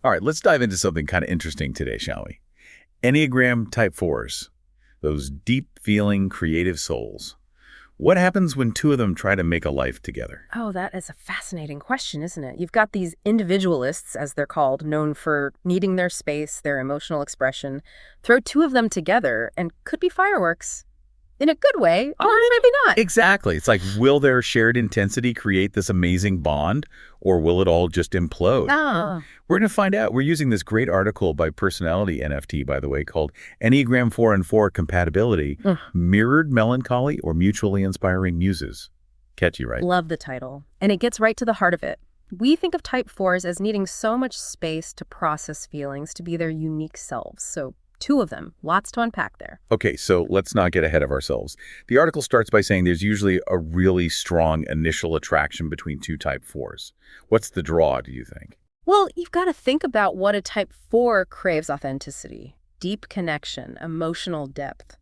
All right, let's dive into something kind of interesting today, shall we? Enneagram Type 4s, those deep-feeling, creative souls. What happens when two of them try to make a life together? Oh, that is a fascinating question, isn't it? You've got these individualists, as they're called, known for needing their space, their emotional expression. Throw two of them together and could be fireworks. In a good way, or maybe not. Exactly. It's like, will their shared intensity create this amazing bond, or will it all just implode? Ah, We're going to find out. We're using this great article by Personality NFT, by the way, called Enneagram 4 and 4 Compatibility, ugh, Mirrored Melancholy or Mutually Inspiring Muses. Catchy, right? love the title. And it gets right to the heart of it. We think of Type 4s as needing so much space to process feelings, to be their unique selves. So two of them, lots to unpack there. Okay, so let's not get ahead of ourselves. The article starts by saying there's usually a really strong initial attraction between two Type 4s. What's the draw, do you think? Well, you've got to think about what a Type 4 craves: authenticity, deep connection, emotional depth.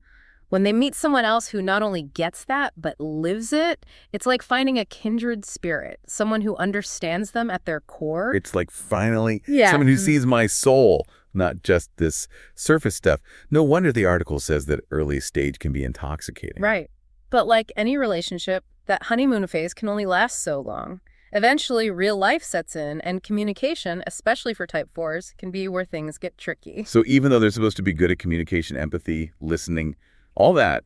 When they meet someone else who not only gets that, but lives it, it's like finding a kindred spirit, someone who understands them at their core. It's like finally Yeah. someone who sees my soul, not just this surface stuff. No wonder the article says that early stage can be intoxicating. Right. But like any relationship, that honeymoon phase can only last so long. Eventually, real life sets in, and communication, especially for Type 4s, can be where things get tricky. So even though they're supposed to be good at communication, empathy, listening, all that,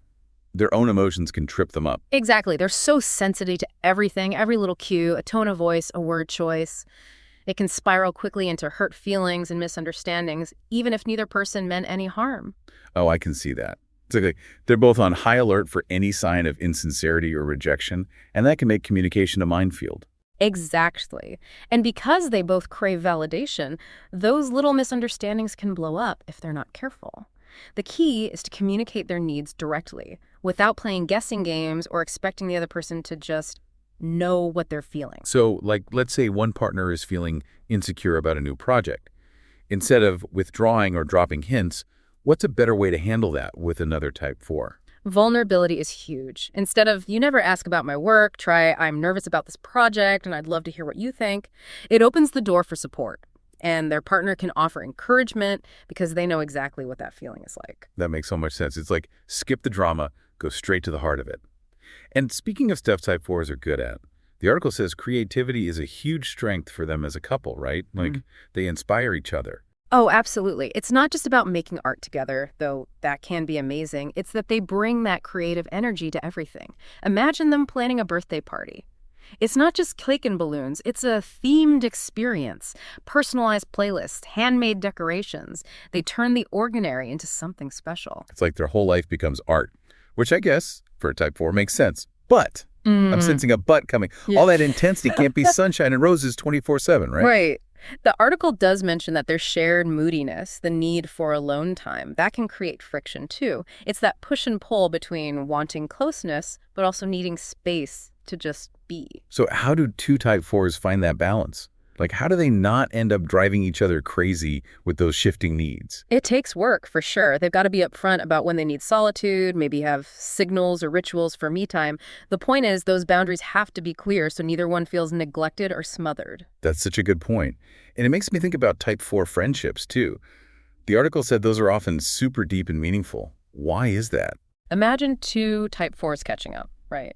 their own emotions can trip them up. Exactly. They're so sensitive to everything, every little cue, a tone of voice, a word choice. It can spiral quickly into hurt feelings and misunderstandings, even if neither person meant any harm. Oh, I can see that. It's like they're both on high alert for any sign of insincerity or rejection, and that can make communication a minefield. Exactly. And because they both crave validation, those little misunderstandings can blow up if they're not careful. The key is to communicate their needs directly, without playing guessing games or expecting the other person to just know what they're feeling. So, like, let's say one partner is feeling insecure about a new project. Instead of withdrawing or dropping hints, what's a better way to handle that with another Type 4? Vulnerability is huge. Instead of, "You never ask about my work," try, "I'm nervous about this project and I'd love to hear what you think." It opens the door for support. And their partner can offer encouragement because they know exactly what that feeling is like. That makes so much sense. It's like skip the drama, go straight to the heart of it. And speaking of stuff Type 4s are good at, the article says creativity is a huge strength for them as a couple, right? Like they inspire each other. Oh, absolutely. It's not just about making art together, though that can be amazing. It's that they bring that creative energy to everything. Imagine them planning a birthday party. It's not just cake and balloons, it's a themed experience. Personalized playlists, handmade decorations. They turn the ordinary into something special. It's like their whole life becomes art, which I guess for a Type 4 makes sense. But I'm sensing a but coming. Yeah. All that intensity can't be sunshine and roses 24/7, right? Right. The article does mention that there's shared moodiness, the need for alone time. That can create friction too. It's that push and pull between wanting closeness, but also needing space to just be. So how do two Type 4s find that balance? Like, how do they not end up driving each other crazy with those shifting needs? It takes work, for sure. They've got to be upfront about when they need solitude, maybe have signals or rituals for me time. The point is, those boundaries have to be clear so neither one feels neglected or smothered. That's such a good point. And it makes me think about Type 4 friendships, too. The article said those are often super deep and meaningful. Why is that? Imagine two Type 4s catching up, right?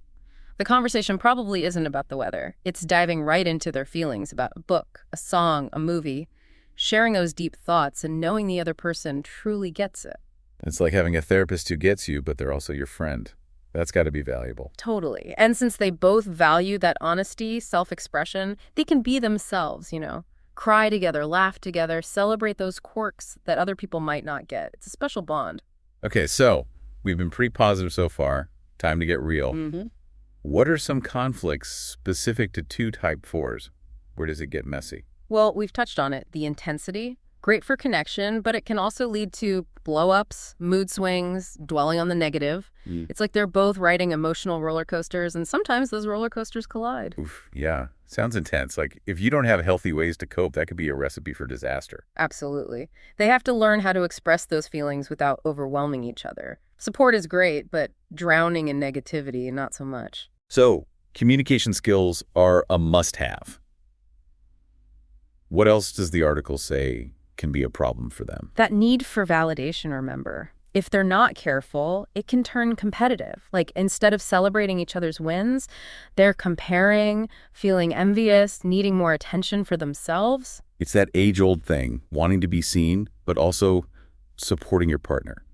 The conversation probably isn't about the weather. It's diving right into their feelings about a book, a song, a movie, sharing those deep thoughts and knowing the other person truly gets it. It's like having a therapist who gets you, but they're also your friend. That's got to be valuable. Totally. And since they both value that honesty, self-expression, they can be themselves, cry together, laugh together, celebrate those quirks that other people might not get. It's a special bond. Okay, so we've been pretty positive so far. Time to get real. What are some conflicts specific to two Type 4s? Where does it get messy? Well, we've touched on it. The intensity, great for connection, but it can also lead to blow-ups, mood swings, dwelling on the negative. It's like they're both riding emotional roller coasters, and sometimes those roller coasters collide. Oof, yeah. Sounds intense. Like, if you don't have healthy ways to cope, that could be a recipe for disaster. Absolutely. They have to learn how to express those feelings without overwhelming each other. Support is great, but drowning in negativity, not so much. So, communication skills are a must-have. What else does the article say can be a problem for them? That need for validation, remember. If they're not careful, it can turn competitive. Like instead of celebrating each other's wins, they're comparing, feeling envious, needing more attention for themselves. It's that age-old thing, wanting to be seen, but also supporting your partner.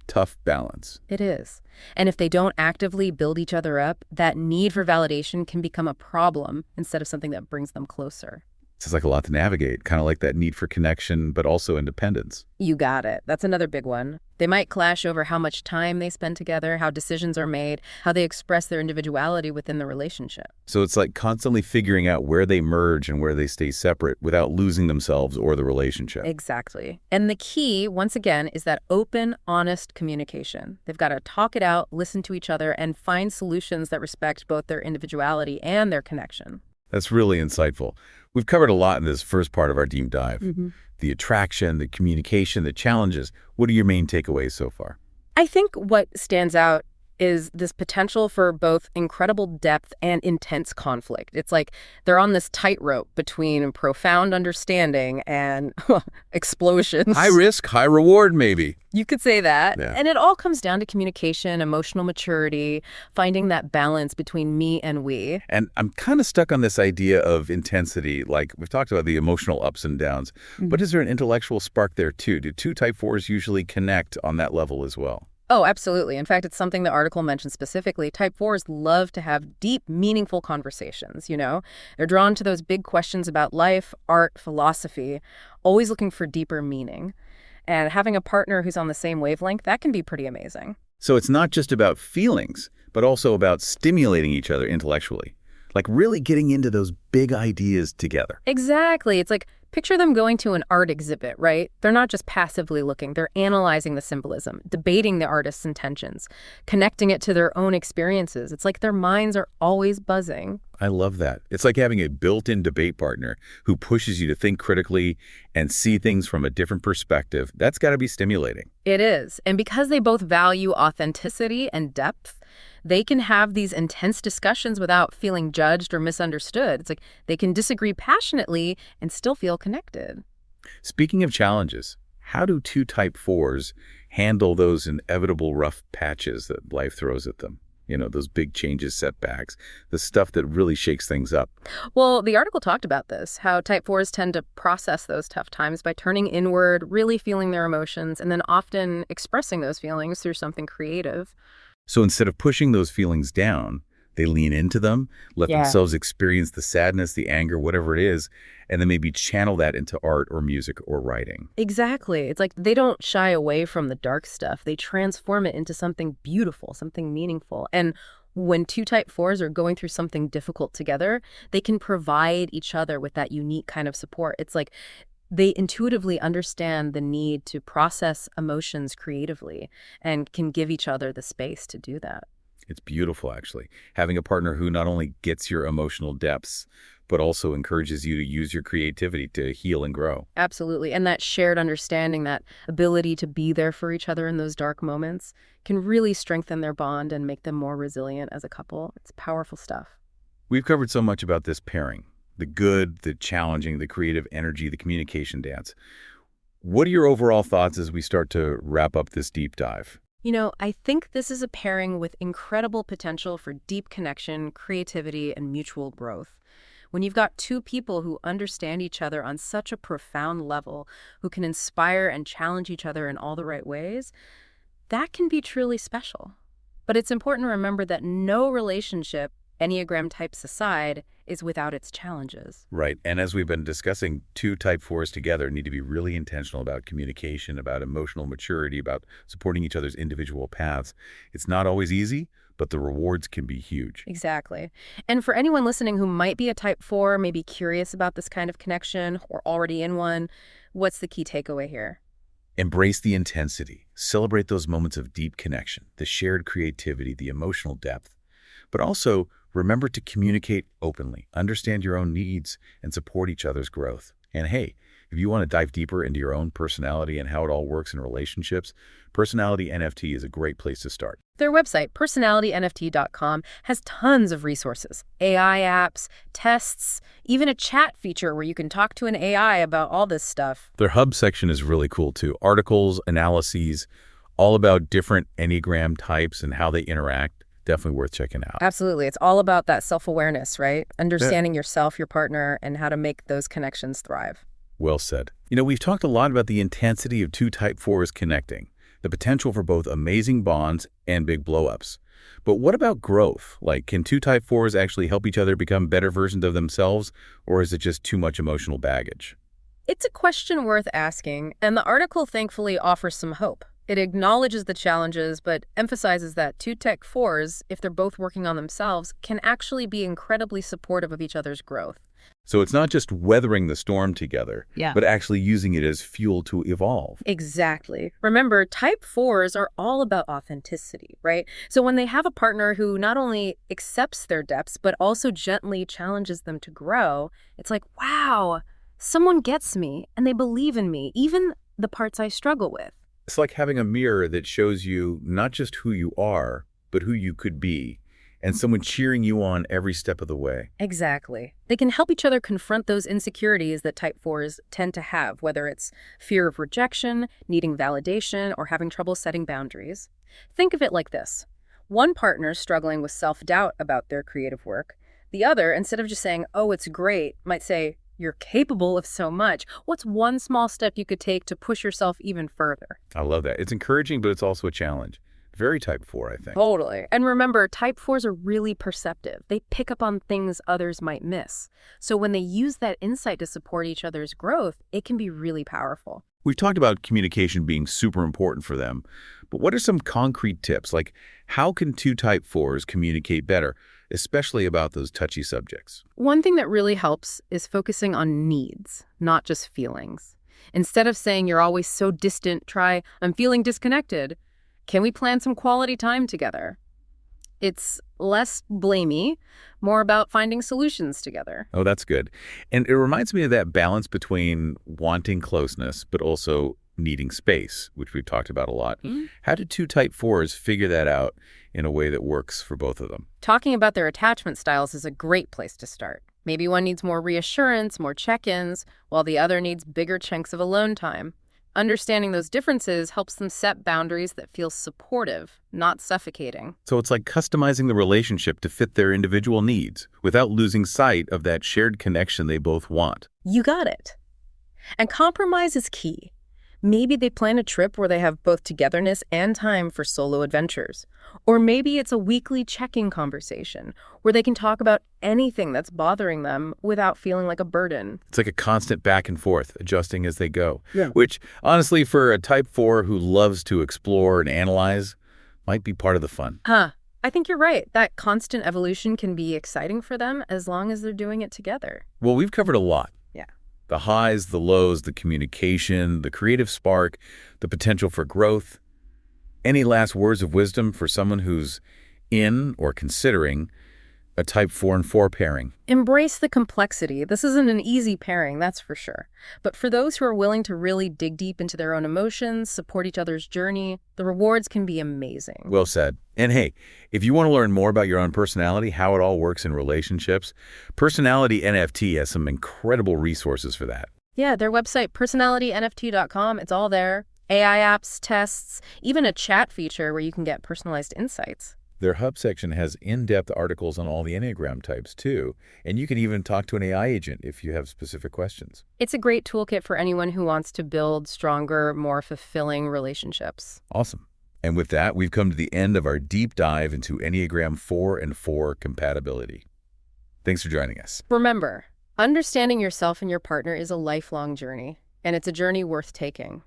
Tough balance. It is. And if they don't actively build each other up, that need for validation can become a problem instead of something that brings them closer. It's like a lot to navigate, kind of like that need for connection, but also independence. You got it. That's another big one. They might clash over how much time they spend together, how decisions are made, how they express their individuality within the relationship. So it's like constantly figuring out where they merge and where they stay separate without losing themselves or the relationship. Exactly. And the key, once again, is that open, honest communication. They've got to talk it out, listen to each other, and find solutions that respect both their individuality and their connection. That's really insightful. We've covered a lot in this first part of our deep dive. The attraction, the communication, the challenges. What are your main takeaways so far? I think what stands out is this potential for both incredible depth and intense conflict. It's like they're on this tightrope between profound understanding and explosions. High risk, high reward, maybe. You could say that. Yeah. And it all comes down to communication, emotional maturity, finding that balance between me and we. And I'm kind of stuck on this idea of intensity. Like we've talked about the emotional ups and downs, but is there an intellectual spark there too? Do two type 4s usually connect on that level as well? Oh, absolutely. In fact, it's something the article mentions specifically. Type 4s love to have deep, meaningful conversations, you know? They're drawn to those big questions about life, art, philosophy, always looking for deeper meaning. And having a partner who's on the same wavelength, that can be pretty amazing. So it's not just about feelings, but also about stimulating each other intellectually. Like really getting into those big ideas together. Exactly. It's like picture them going to an art exhibit, right? They're not just passively looking. They're analyzing the symbolism, debating the artist's intentions, connecting it to their own experiences. It's like their minds are always buzzing. I love that. It's like having a built-in debate partner who pushes you to think critically and see things from a different perspective. That's got to be stimulating. It is. And because they both value authenticity and depth, they can have these intense discussions without feeling judged or misunderstood. It's like they can disagree passionately and still feel connected. Speaking of challenges, how do two type 4s handle those inevitable rough patches that life throws at them? You know, those big changes, setbacks, the stuff that really shakes things up. Well, the article talked about this, how type 4s tend to process those tough times by turning inward, really feeling their emotions, and then often expressing those feelings through something creative. So instead of pushing those feelings down, they lean into them, let themselves experience the sadness, the anger, whatever it is, and then maybe channel that into art or music or writing. Exactly. It's like they don't shy away from the dark stuff. They transform it into something beautiful, something meaningful. And when two type 4s are going through something difficult together, they can provide each other with that unique kind of support. It's like they intuitively understand the need to process emotions creatively and can give each other the space to do that. It's beautiful, actually. Having a partner who not only gets your emotional depths, but also encourages you to use your creativity to heal and grow. Absolutely. And that shared understanding, that ability to be there for each other in those dark moments can really strengthen their bond and make them more resilient as a couple. It's powerful stuff. We've covered so much about this pairing. The good, the challenging, the creative energy, the communication dance. What are your overall thoughts as we start to wrap up this deep dive? You know, I think this is a pairing with incredible potential for deep connection, creativity, and mutual growth. When you've got two people who understand each other on such a profound level, who can inspire and challenge each other in all the right ways, that can be truly special. But it's important to remember that no relationship, Enneagram types aside, is without its challenges. Right. And as we've been discussing, two type 4s together need to be really intentional about communication, about emotional maturity, about supporting each other's individual paths. It's not always easy, but the rewards can be huge. Exactly. And for anyone listening who might be a type 4, maybe curious about this kind of connection or already in one, what's the key takeaway here? Embrace the intensity. Celebrate those moments of deep connection, the shared creativity, the emotional depth. But also, remember to communicate openly, understand your own needs, and support each other's growth. And hey, if If you want to dive deeper into your own personality and how it all works in relationships, Personality NFT is a great place to start. Their website, personalitynft.com, has tons of resources. AI apps, tests, even a chat feature where you can talk to an AI about all this stuff. Their hub section is really cool too. Articles, analyses, all about different Enneagram types and how they interact. Definitely worth checking out. Absolutely. It's all about that self-awareness, right? Yeah. Understanding yourself, your partner, and how to make those connections thrive. Well said. We've talked a lot about the intensity of two Type 4s connecting, the potential for both amazing bonds and big blow-ups. But what about growth? Like, can two Type 4s actually help each other become better versions of themselves, or is it just too much emotional baggage? It's a question worth asking, and the article thankfully offers some hope. It acknowledges the challenges, but emphasizes that two Type 4s, if they're both working on themselves, can actually be incredibly supportive of each other's growth. So it's not just weathering the storm together, Yeah. but actually using it as fuel to evolve. Exactly. Remember, Type 4s are all about authenticity, right? So when they have a partner who not only accepts their depths, but also gently challenges them to grow, it's like, wow, someone gets me and they believe in me, even the parts I struggle with. It's like having a mirror that shows you not just who you are, but who you could be, and someone cheering you on every step of the way. Exactly. They can help each other confront those insecurities that Type 4s tend to have, whether it's fear of rejection, needing validation, or having trouble setting boundaries. Think of it like this. One partner's struggling with self-doubt about their creative work. The other, instead of just saying, oh, it's great, might say, you're capable of so much. What's one small step you could take to push yourself even further? I love that. It's encouraging, but it's also a challenge. Very Type 4, I think. Totally. And remember, Type 4s are really perceptive. They pick up on things others might miss. So when they use that insight to support each other's growth, it can be really powerful. We've talked about communication being super important for them, but what are some concrete tips? Like, how can two Type 4s communicate better, especially about those touchy subjects? One thing that really helps is focusing on needs, not just feelings. Instead of saying you're always so distant, try, I'm feeling disconnected. Can we plan some quality time together? It's less blamey, more about finding solutions together. Oh, that's good. And it reminds me of that balance between wanting closeness, but also needing space, which we've talked about a lot. How did two Type 4s figure that out in a way that works for both of them? Talking about their attachment styles is a great place to start. Maybe one needs more reassurance, more check-ins, while the other needs bigger chunks of alone time. Understanding those differences helps them set boundaries that feel supportive, not suffocating. So it's like customizing the relationship to fit their individual needs without losing sight of that shared connection they both want. You got it. And compromise is key. Maybe they plan a trip where they have both togetherness and time for solo adventures. Or maybe it's a weekly check-in conversation where they can talk about anything that's bothering them without feeling like a burden. It's like a constant back and forth, adjusting as they go. Yeah. Which, honestly, for a Type 4 who loves to explore and analyze, might be part of the fun. I think you're right. That constant evolution can be exciting for them as long as they're doing it together. Well, we've covered a lot. Yeah. The highs, the lows, the communication, the creative spark, the potential for growth. Any last words of wisdom for someone who's in or considering a Type 4 and 4 pairing? Embrace the complexity. This isn't an easy pairing, that's for sure. But for those who are willing to really dig deep into their own emotions, support each other's journey, the rewards can be amazing. Well said. And hey, if you want to learn more about your own personality, how it all works in relationships, Personality NFT has some incredible resources for that. Yeah, their website, personalitynft.com, it's all there. AI apps, tests, even a chat feature where you can get personalized insights. Their hub section has in-depth articles on all the Enneagram types, too, and you can even talk to an AI agent if you have specific questions. It's a great toolkit for anyone who wants to build stronger, more fulfilling relationships. Awesome. And with that, we've come to the end of our deep dive into Enneagram 4 and 4 compatibility. Thanks for joining us. Remember, understanding yourself and your partner is a lifelong journey, and it's a journey worth taking.